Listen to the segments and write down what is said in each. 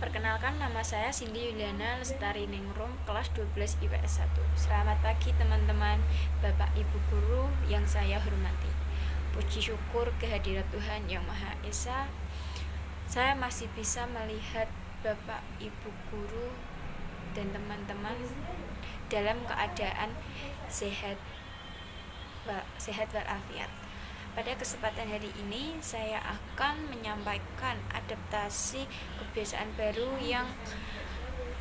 Perkenalkan, nama saya Cindy Yuliana Lestari Ningrum, kelas 12 IPS 1. Selamat pagi teman-teman, Bapak Ibu Guru yang saya hormati. Puji syukur kehadirat Tuhan Yang Maha Esa, saya masih bisa melihat Bapak Ibu Guru dan teman-teman dalam keadaan sehat walafiat. Pada kesempatan hari ini, saya akan menyampaikan adaptasi kebiasaan baru yang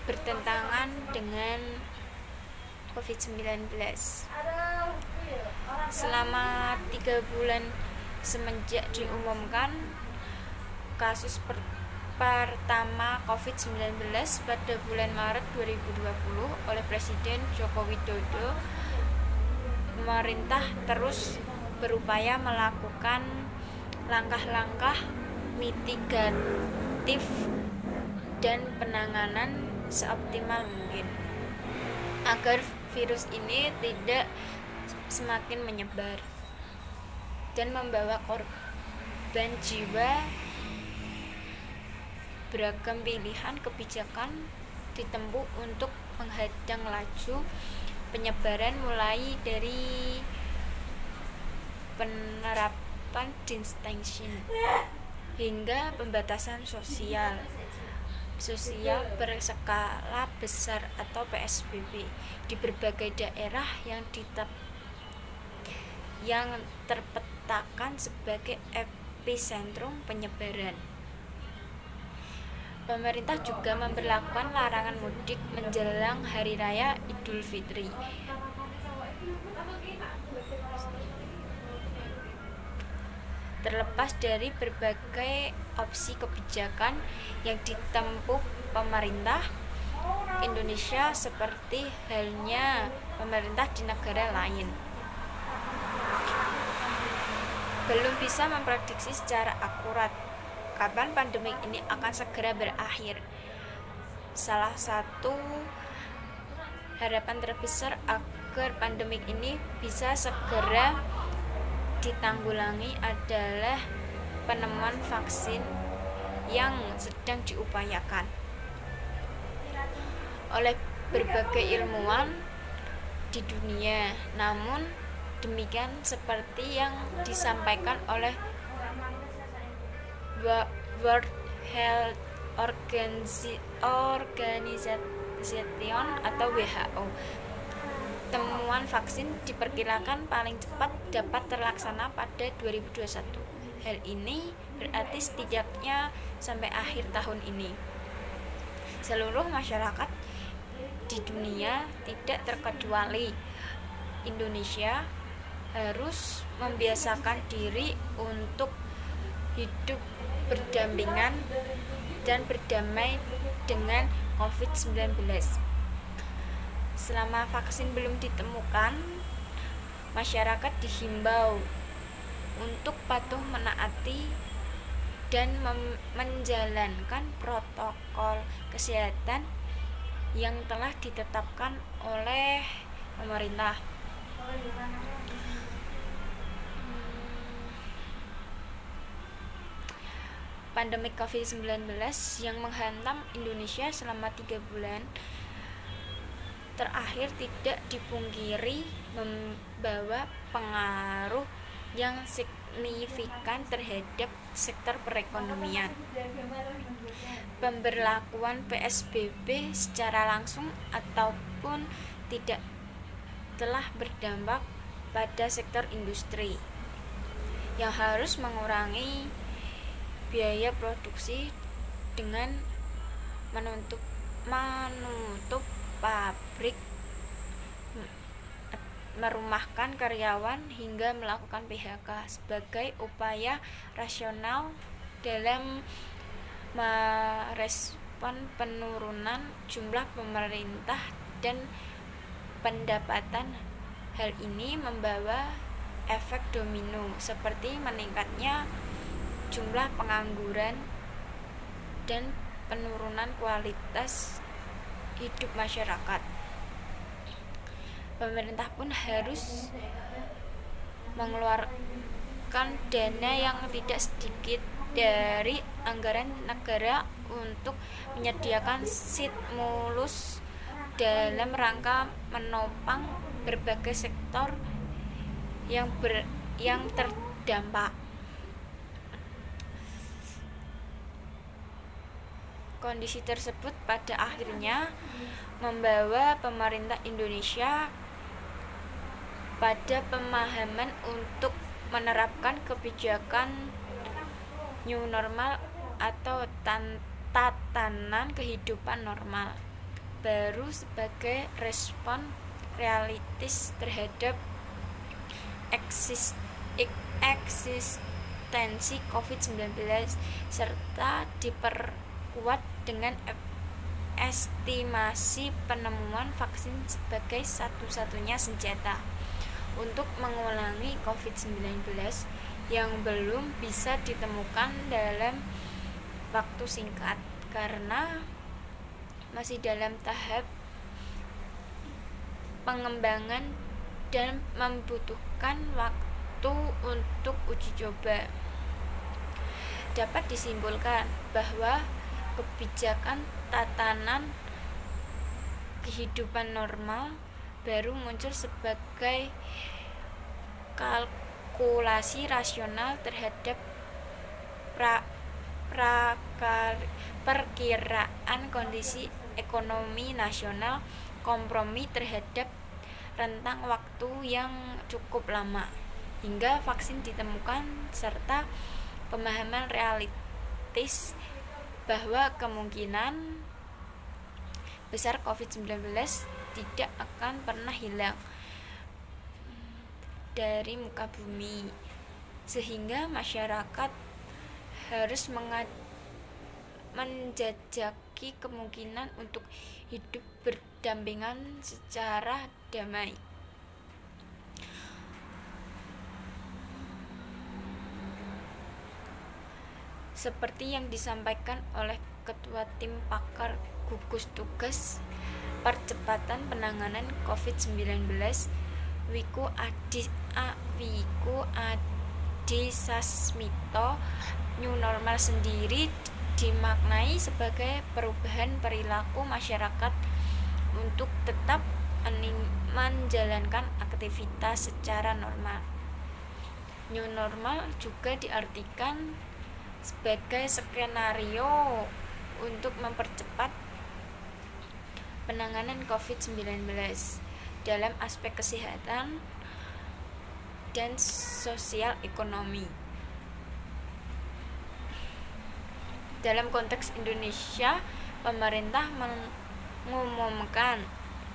bertentangan dengan COVID-19. Selama 3 bulan semenjak diumumkan kasus pertama COVID-19 pada bulan Maret 2020 oleh Presiden Joko Widodo, pemerintah terus berupaya melakukan langkah-langkah mitigatif dan penanganan seoptimal mungkin agar virus ini tidak semakin menyebar dan membawa korban jiwa. Beragam pilihan kebijakan ditempuh untuk menghadang laju penyebaran, mulai dari penerapan distancing hingga pembatasan sosial berskala besar atau PSBB di berbagai daerah yang terpetakan sebagai epicentrum penyebaran. Pemerintah juga memberlakukan larangan mudik menjelang Hari Raya Idul Fitri. Terlepas dari berbagai opsi kebijakan yang ditempuh pemerintah Indonesia, seperti halnya pemerintah di negara lain, belum bisa memprediksi secara akurat kapan pandemi ini akan segera berakhir. Salah satu harapan terbesar agar pandemi ini bisa segera ditanggulangi adalah penemuan vaksin yang sedang diupayakan oleh berbagai ilmuwan di dunia. Namun demikian, seperti yang disampaikan oleh World Health Organization atau WHO, temuan vaksin diperkirakan paling cepat dapat terlaksana pada 2021. Hal ini berarti setidaknya sampai akhir tahun ini seluruh masyarakat di dunia, tidak terkecuali Indonesia, harus membiasakan diri untuk hidup berdampingan dan berdamai dengan COVID-19. Selama vaksin belum ditemukan, masyarakat dihimbau untuk patuh menaati dan menjalankan protokol kesehatan yang telah ditetapkan oleh pemerintah. Pandemi COVID-19 yang menghantam Indonesia selama 3 bulan terakhir tidak dipungkiri membawa pengaruh yang signifikan terhadap sektor perekonomian. Pemberlakuan PSBB secara langsung ataupun tidak telah berdampak pada sektor industri yang harus mengurangi biaya produksi dengan menutup pabrik, merumahkan karyawan, hingga melakukan PHK sebagai upaya rasional dalam merespon penurunan jumlah pemerintah dan pendapatan. Hal ini membawa efek domino seperti meningkatnya jumlah pengangguran dan penurunan kualitas hidup masyarakat. Pemerintah pun harus mengeluarkan dana yang tidak sedikit dari anggaran negara untuk menyediakan stimulus dalam rangka menopang berbagai sektor yang terdampak. Kondisi tersebut pada akhirnya membawa pemerintah Indonesia pada pemahaman untuk menerapkan kebijakan new normal atau tatanan kehidupan normal baru sebagai respon realistis terhadap eksistensi COVID-19 serta diperkuat dengan estimasi penemuan vaksin sebagai satu-satunya senjata untuk mengulangi COVID-19 yang belum bisa ditemukan dalam waktu singkat karena masih dalam tahap pengembangan dan membutuhkan waktu untuk uji coba. Dapat disimpulkan bahwa kebijakan tatanan kehidupan normal baru muncul sebagai kalkulasi rasional terhadap perkiraan kondisi ekonomi nasional, kompromi terhadap rentang waktu yang cukup lama hingga vaksin ditemukan, serta pemahaman realistis bahwa kemungkinan besar COVID-19 tidak akan pernah hilang dari muka bumi, sehingga masyarakat harus menjajaki kemungkinan untuk hidup berdampingan secara damai. Seperti yang disampaikan oleh Ketua Tim Pakar Gugus Tugas Percepatan Penanganan COVID-19 Wiku Adi Sasmito, new normal sendiri dimaknai sebagai perubahan perilaku masyarakat untuk tetap menjalankan aktivitas secara normal. New normal juga diartikan sebagai skenario untuk mempercepat penanganan COVID-19 dalam aspek kesehatan dan sosial ekonomi. Dalam konteks Indonesia, pemerintah mengumumkan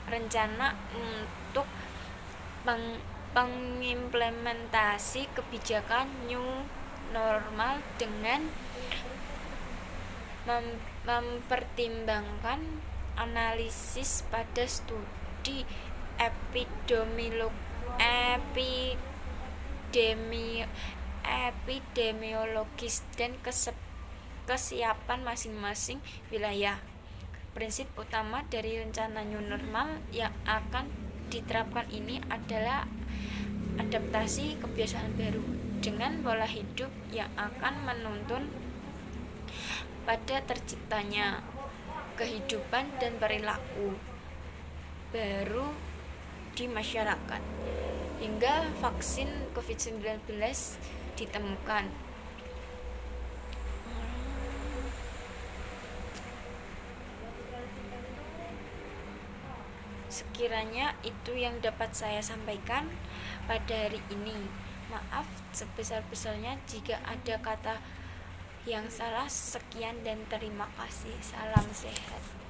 rencana untuk pengimplementasi kebijakan new normal dengan mempertimbangkan analisis pada studi epidemiologis dan kesiapan masing-masing wilayah. Prinsip utama dari rencana new normal yang akan diterapkan ini adalah adaptasi kebiasaan baru dengan pola hidup yang akan menuntun pada terciptanya kehidupan dan perilaku baru di masyarakat hingga vaksin COVID-19 ditemukan. Sekiranya itu yang dapat saya sampaikan pada hari ini. Maaf sebesar-besarnya jika ada kata yang salah. Sekian dan terima kasih. Salam sehat.